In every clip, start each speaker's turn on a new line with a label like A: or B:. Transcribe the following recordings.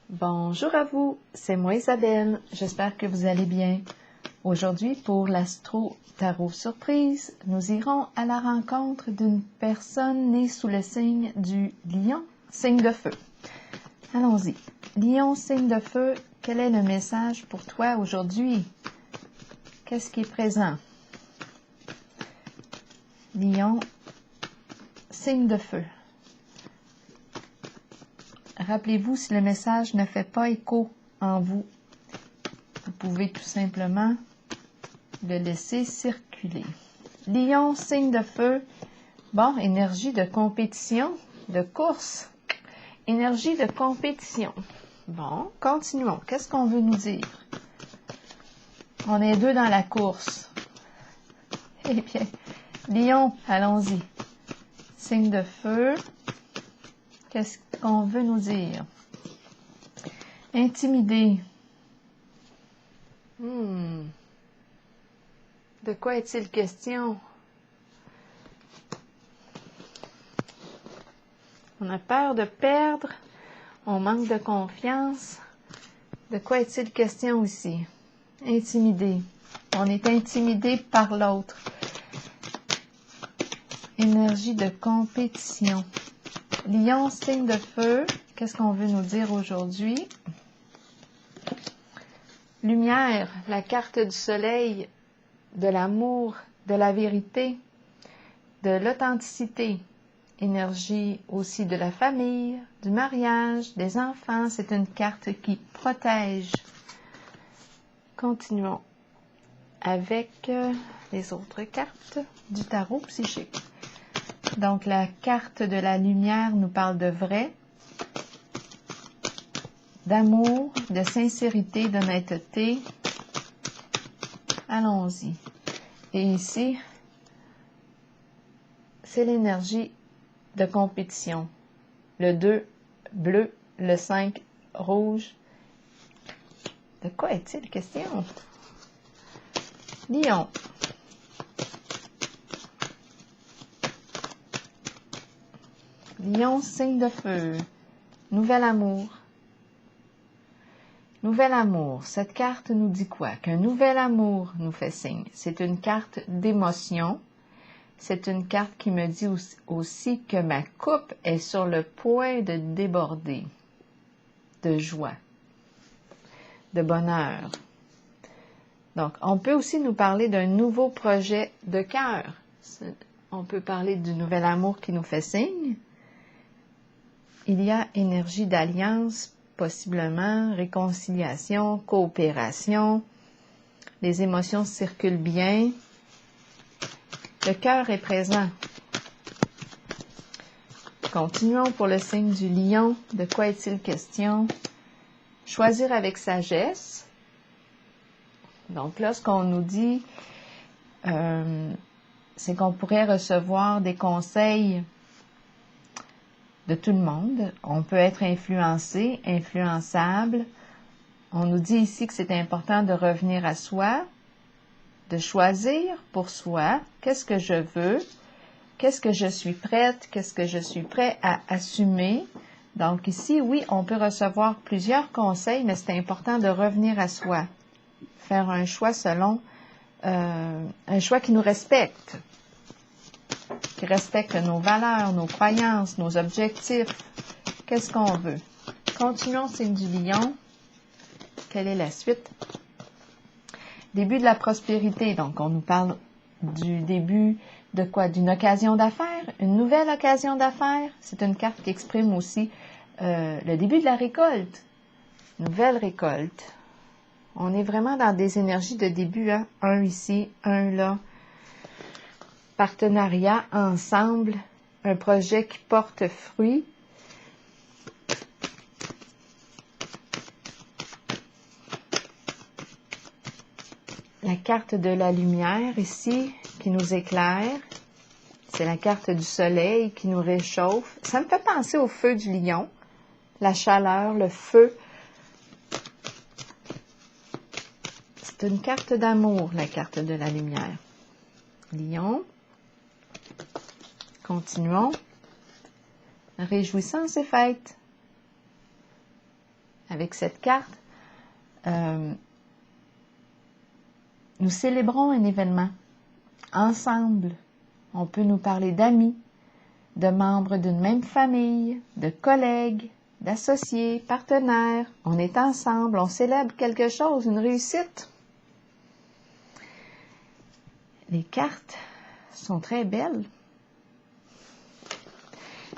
A: Bonjour à vous, c'est moi Isabelle, j'espère que vous allez bien. Aujourd'hui, pour l'Astro Tarot Surprise, nous irons à la rencontre d'une personne née sous le signe du Lion, signe de feu. Allons-y. Lion, signe de feu, quel est le message pour toi aujourd'hui? Qu'est-ce qui est présent? Lion, signe de feu. Rappelez-vous, si le message ne fait pas écho en vous, vous pouvez tout simplement le laisser circuler. Lion, signe de feu. Bon, énergie de compétition, de course. Énergie de compétition. Bon, continuons. Qu'est-ce qu'on veut nous dire? On est deux dans la course. Eh bien, Lion, allons-y. Signe de feu. Qu'est-ce qu'on veut nous dire? Intimider. De quoi est-il question? On a peur de perdre. On manque de confiance. De quoi est-il question ici? Intimider. On est intimidé par l'autre. Énergie de compétition. Lion, signe de feu. Qu'est-ce qu'on veut nous dire aujourd'hui? Lumière, la carte du soleil, de l'amour, de la vérité, de l'authenticité. Énergie aussi de la famille, du mariage, des enfants. C'est une carte qui protège. Continuons avec les autres cartes du tarot psychique. Donc, la carte de la lumière nous parle de vrai, d'amour, de sincérité, d'honnêteté. Allons-y. Et ici, c'est l'énergie de compétition. Le 2, bleu, le 5, rouge. De quoi est-il question? Lion. Lion, signe de feu. Nouvel amour. Nouvel amour. Cette carte nous dit quoi? Qu'un nouvel amour nous fait signe. C'est une carte d'émotion. C'est une carte qui me dit aussi que ma coupe est sur le point de déborder de joie, de bonheur. Donc, on peut aussi nous parler d'un nouveau projet de cœur. On peut parler du nouvel amour qui nous fait signe. Il y a énergie d'alliance, possiblement, réconciliation, coopération. Les émotions circulent bien. Le cœur est présent. Continuons pour le signe du lion. De quoi est-il question? Choisir avec sagesse. Donc là, ce qu'on nous dit, c'est qu'on pourrait recevoir des conseils de tout le monde. On peut être influencé, influençable. On nous dit ici que c'est important de revenir à soi, de choisir pour soi qu'est-ce que je veux, qu'est-ce que je suis prête, qu'est-ce que je suis prêt à assumer. Donc ici, oui, on peut recevoir plusieurs conseils, mais c'est important de revenir à soi. Faire un choix selon un choix qui nous respecte, qui respecte nos valeurs, nos croyances, nos objectifs. Qu'est-ce qu'on veut? Continuons, signe du lion. Quelle est la suite? Début de la prospérité. Donc, on nous parle du début de quoi? D'une occasion d'affaires, une nouvelle occasion d'affaires. C'est une carte qui exprime aussi le début de la récolte. Nouvelle récolte. On est vraiment dans des énergies de début, hein? Un ici, un là. Partenariat, ensemble, un projet qui porte fruit. La carte de la lumière ici, qui nous éclaire. C'est la carte du soleil qui nous réchauffe. Ça me fait penser au feu du lion. La chaleur, le feu. C'est une carte d'amour, la carte de la lumière. Lion. Continuons. Réjouissance et fête. avec cette carte, nous célébrons un événement. Ensemble, on peut nous parler d'amis, de membres d'une même famille, de collègues, d'associés, partenaires. On est ensemble, on célèbre quelque chose, une réussite. Les cartes sont très belles.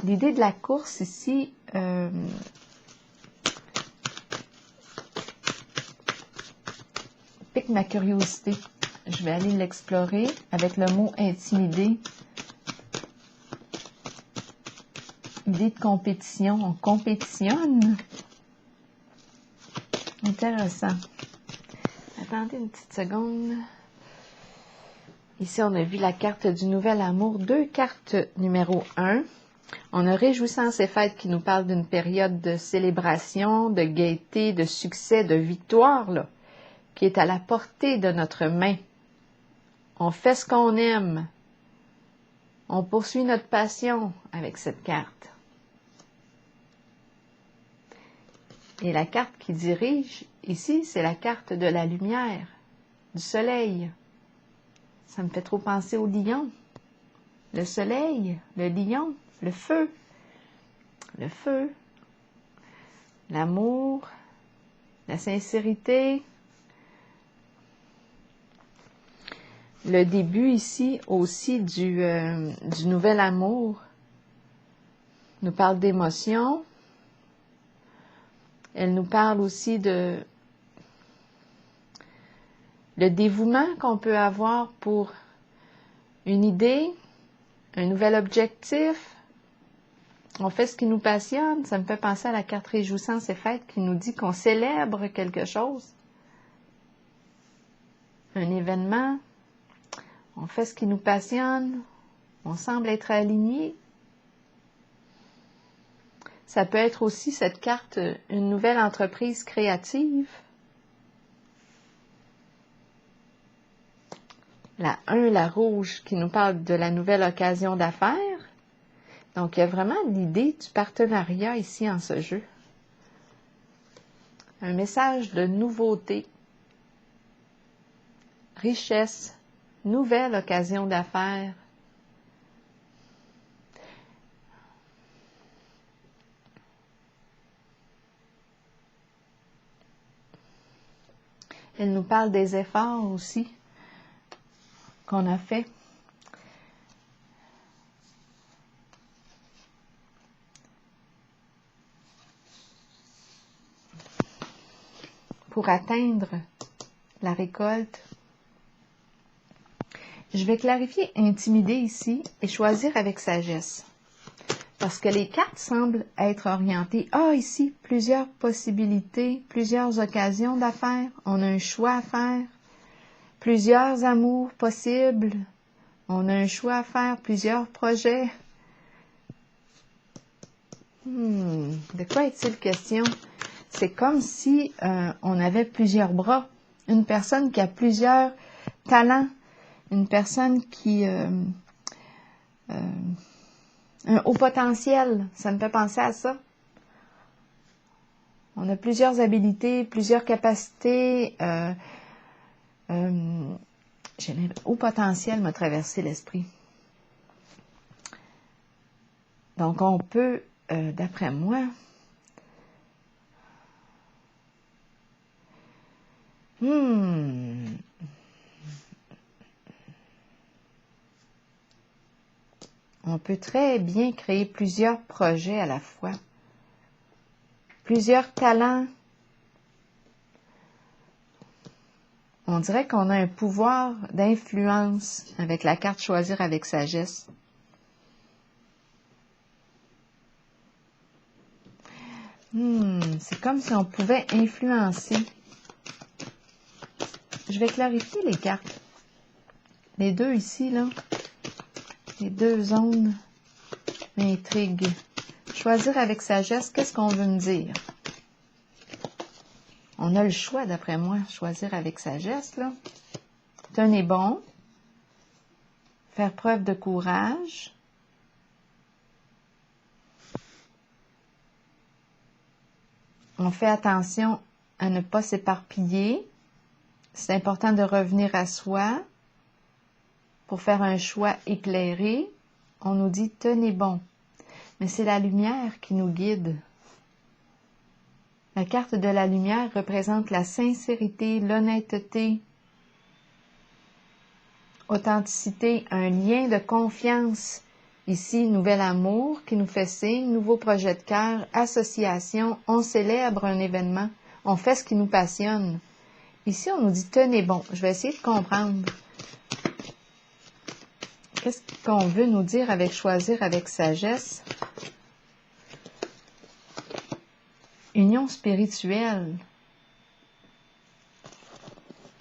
A: L'idée de la course ici, pique ma curiosité. Je vais aller l'explorer avec le mot intimider. Idée de compétition, on compétitionne. Intéressant. Attendez une petite seconde. Ici, on a vu la carte du nouvel amour. 2 cartes numéro 1. On a réjouissance et fête qui nous parle d'une période de célébration, de gaieté, de succès, de victoire, là, qui est à la portée de notre main. On fait ce qu'on aime. On poursuit notre passion avec cette carte. Et la carte qui dirige, ici, c'est la carte de la lumière, du soleil. Ça me fait trop penser au lion. Le soleil, le lion, le feu, l'amour, la sincérité. Le début ici aussi du nouvel amour nous parle d'émotion. Elle nous parle aussi de le dévouement qu'on peut avoir pour une idée, un nouvel objectif. On fait ce qui nous passionne. Ça me fait penser à la carte réjouissance et fête qui nous dit qu'on célèbre quelque chose, un événement. On fait ce qui nous passionne. On semble être aligné. Ça peut être aussi cette carte, une nouvelle entreprise créative. La 1, la rouge, qui nous parle de la nouvelle occasion d'affaires. Donc, il y a vraiment l'idée du partenariat ici en ce jeu. Un message de nouveauté, richesse, nouvelle occasion d'affaires. Elle nous parle des efforts aussi qu'on a fait. Pour atteindre la récolte. Je vais clarifier intimider ici et choisir avec sagesse. Parce que les cartes semblent être orientées. Ici, plusieurs possibilités, plusieurs occasions d'affaires. On a un choix à faire. Plusieurs amours possibles. On a un choix à faire, plusieurs projets. De quoi est-il question? C'est comme si on avait plusieurs bras. Une personne qui a plusieurs talents. Une personne qui... un haut potentiel. Ça me fait penser à ça. On a plusieurs habilités, plusieurs capacités. J'ai un haut potentiel m'a traversé l'esprit. Donc, on peut, d'après moi, on peut très bien créer plusieurs projets à la fois. Plusieurs talents. On dirait qu'on a un pouvoir d'influence avec la carte choisir avec sagesse. C'est comme si on pouvait influencer. Je vais clarifier les cartes. Les deux ici, là. Les deux zones m'intriguent. Choisir avec sagesse, qu'est-ce qu'on veut me dire? On a le choix, d'après moi, choisir avec sagesse, là. Tenez bon. Faire preuve de courage. On fait attention à ne pas s'éparpiller. C'est important de revenir à soi pour faire un choix éclairé. On nous dit « tenez bon ». Mais c'est la lumière qui nous guide. La carte de la lumière représente la sincérité, l'honnêteté, authenticité, un lien de confiance. Ici, nouvel amour qui nous fait signe, nouveau projet de cœur, association, on célèbre un événement, on fait ce qui nous passionne. Ici, on nous dit « tenez bon ». Je vais essayer de comprendre. Qu'est-ce qu'on veut nous dire avec choisir avec sagesse? Union spirituelle.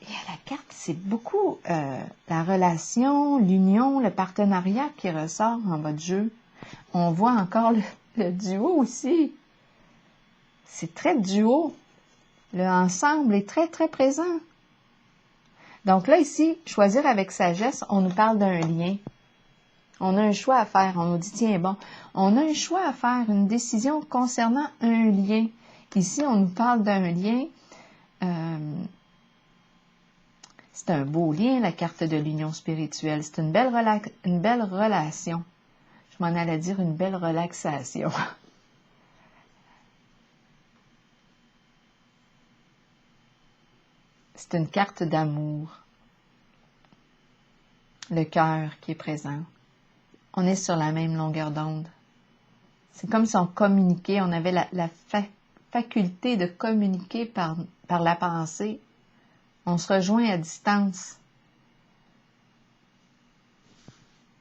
A: Et à la carte, c'est beaucoup la relation, l'union, le partenariat qui ressort en votre jeu. On voit encore le duo aussi. C'est très duo. Le ensemble est très, très présent. Donc là, ici, choisir avec sagesse, on nous parle d'un lien. On a un choix à faire. On nous dit, tiens, bon, on a un choix à faire, une décision concernant un lien. Ici, on nous parle d'un lien. C'est un beau lien, la carte de l'union spirituelle. C'est une belle relation. Je m'en allais dire une belle relaxation. C'est une carte d'amour. Le cœur qui est présent. On est sur la même longueur d'onde. C'est comme si on communiquait, on avait la faculté de communiquer par la pensée. On se rejoint à distance.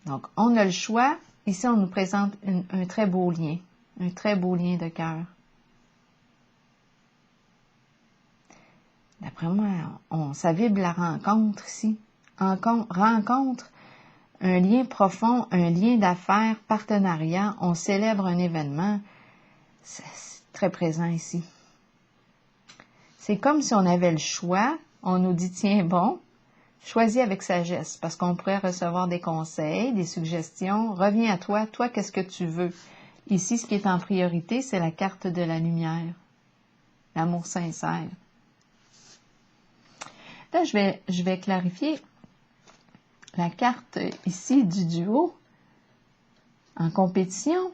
A: Donc, on a le choix. Ici, on nous présente un très beau lien. Un très beau lien de cœur. D'après moi, ça vibre la rencontre ici. Rencontre, un lien profond, un lien d'affaires, partenariat. On célèbre un événement. C'est très présent ici. C'est comme si on avait le choix. On nous dit, tiens, bon, choisis avec sagesse, parce qu'on pourrait recevoir des conseils, des suggestions. Reviens à toi. Toi, qu'est-ce que tu veux? Ici, ce qui est en priorité, c'est la carte de la lumière. L'amour sincère. Là, je vais clarifier la carte ici du duo en compétition.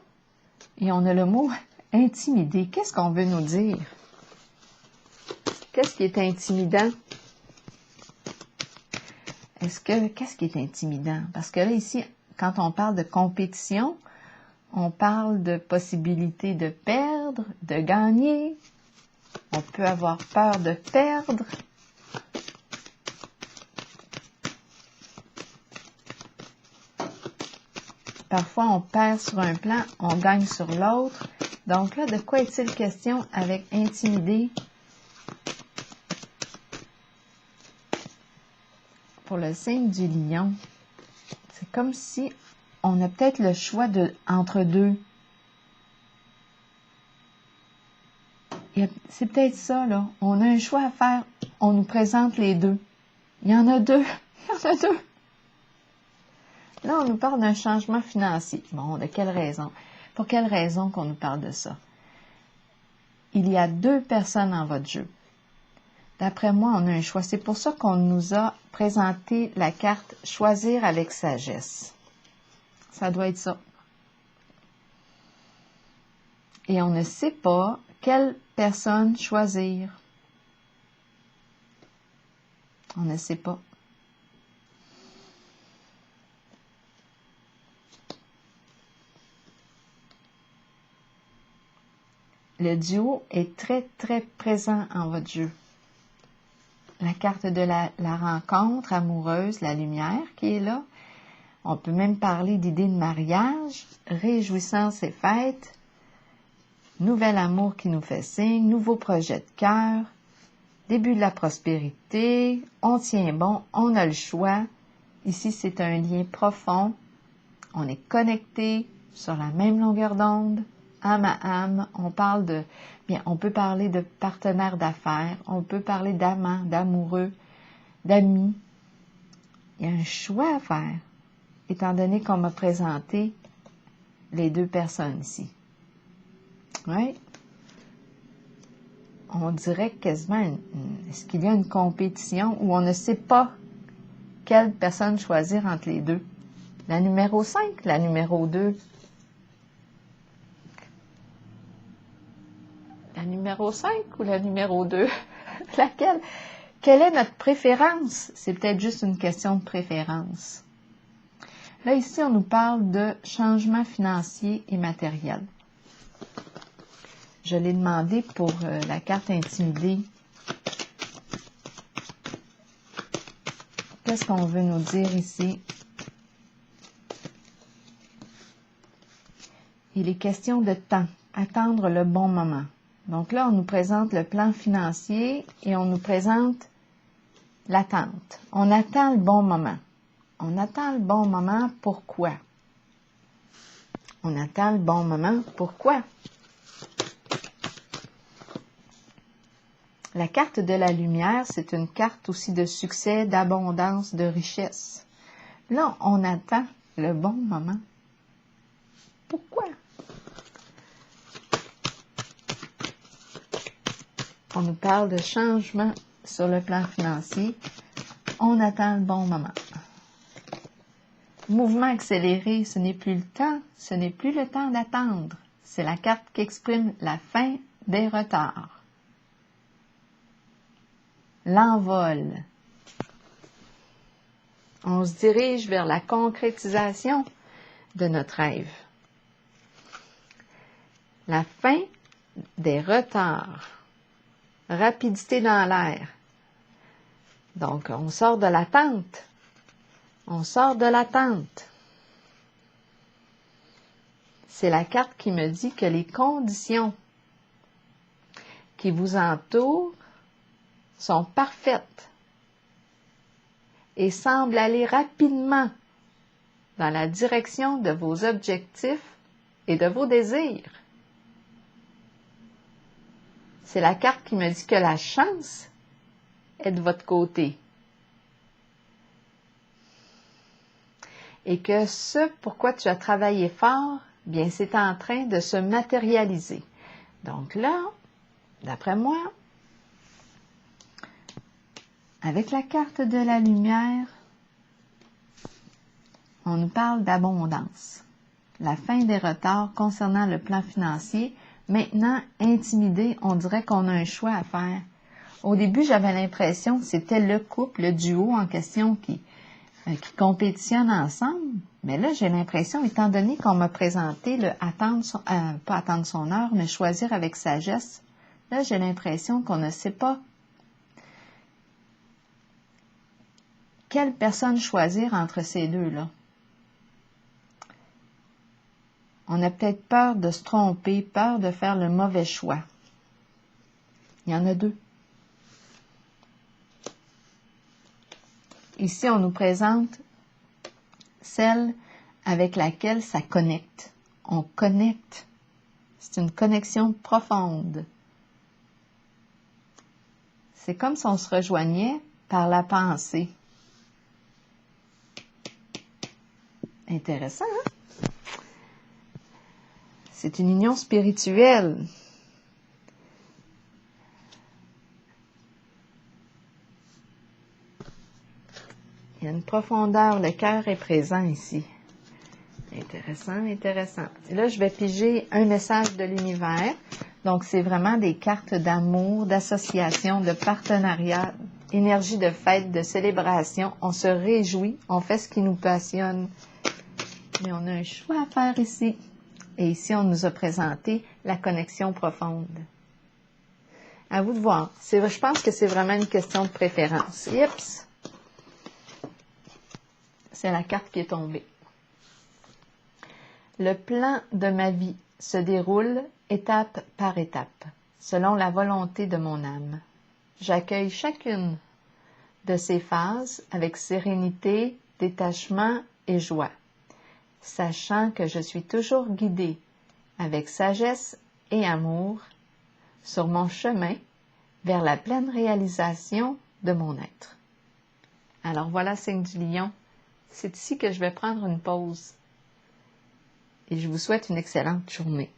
A: Et on a le mot intimider. Qu'est-ce qu'on veut nous dire? Qu'est-ce qui est intimidant? Qu'est-ce qui est intimidant? Parce que là, ici, quand on parle de compétition, on parle de possibilité de perdre, de gagner. On peut avoir peur de perdre. Parfois, on perd sur un plan, on gagne sur l'autre. Donc là, de quoi est-il question avec intimider? Pour le signe du lion, c'est comme si on a peut-être le choix entre deux. C'est peut-être ça, là. On a un choix à faire. On nous présente les deux. Il y en a deux. Il y en a deux. Là, on nous parle d'un changement financier. Bon, de quelle raison? Pour quelle raison qu'on nous parle de ça? Il y a deux personnes en votre jeu. D'après moi, on a un choix. C'est pour ça qu'on nous a présenté la carte « Choisir avec sagesse ». Ça doit être ça. Et on ne sait pas quelle personne choisir. On ne sait pas. Le duo est très, très présent en votre jeu. La carte de la rencontre amoureuse, la lumière qui est là. On peut même parler d'idée de mariage, réjouissance et fête, nouvel amour qui nous fait signe, nouveau projet de cœur, début de la prospérité, on tient bon, on a le choix. Ici, c'est un lien profond. On est connecté sur la même longueur d'onde, âme à âme. On peut parler de partenaires d'affaires, on peut parler d'amants, d'amoureux, d'amis. Il y a un choix à faire, étant donné qu'on m'a présenté les deux personnes ici. Oui. on dirait quasiment, est-ce qu'il y a une compétition où on ne sait pas quelle personne choisir entre les deux? La numéro 5, la numéro 2? La numéro 5 ou la numéro 2? Laquelle? Quelle est notre préférence? C'est peut-être juste une question de préférence. Là, ici, on nous parle de changement financier et matériel. Je l'ai demandé pour la carte intimidée. Qu'est-ce qu'on veut nous dire ici? Il est question de temps, attendre le bon moment. Donc là, on nous présente le plan financier et on nous présente l'attente. On attend le bon moment. On attend le bon moment, pourquoi? On attend le bon moment, pourquoi? La carte de la lumière, c'est une carte aussi de succès, d'abondance, de richesse. Là, on attend le bon moment. Pourquoi? On nous parle de changement sur le plan financier. On attend le bon moment. Mouvement accéléré, ce n'est plus le temps, ce n'est plus le temps d'attendre. C'est la carte qui exprime la fin des retards. L'envol. On se dirige vers la concrétisation de notre rêve. La fin des retards. Rapidité dans l'air. Donc, on sort de l'attente. On sort de l'attente. C'est la carte qui me dit que les conditions qui vous entourent sont parfaites et semblent aller rapidement dans la direction de vos objectifs et de vos désirs. C'est la carte qui me dit que la chance est de votre côté. Et que ce pourquoi tu as travaillé fort, bien, c'est en train de se matérialiser. Donc là, d'après moi, avec la carte de la lumière, on nous parle d'abondance. La fin des retards concernant le plan financier. Maintenant, intimidé, on dirait qu'on a un choix à faire. Au début, j'avais l'impression que c'était le couple, le duo en question qui compétitionnent ensemble. Mais là, j'ai l'impression, étant donné qu'on m'a présenté le pas attendre son heure, mais choisir avec sagesse, là, j'ai l'impression qu'on ne sait pas quelle personne choisir entre ces deux-là. On a peut-être peur de se tromper, peur de faire le mauvais choix. Il y en a deux. Ici, on nous présente celle avec laquelle ça connecte. On connecte. C'est une connexion profonde. C'est comme si on se rejoignait par la pensée. Intéressant, hein? C'est une union spirituelle. Il y a une profondeur, le cœur est présent ici. Intéressant, intéressant. Et là, je vais piger un message de l'univers. Donc, c'est vraiment des cartes d'amour, d'association, de partenariat, énergie de fête, de célébration. On se réjouit, on fait ce qui nous passionne. Mais on a un choix à faire ici. Et ici, on nous a présenté la connexion profonde. À vous de voir. Je pense que c'est vraiment une question de préférence. Oups! C'est la carte qui est tombée. Le plan de ma vie se déroule étape par étape, selon la volonté de mon âme. J'accueille chacune de ces phases avec sérénité, détachement et joie, sachant que je suis toujours guidée avec sagesse et amour sur mon chemin vers la pleine réalisation de mon être. Alors voilà, signe du lion. C'est ici que je vais prendre une pause. Et je vous souhaite une excellente journée.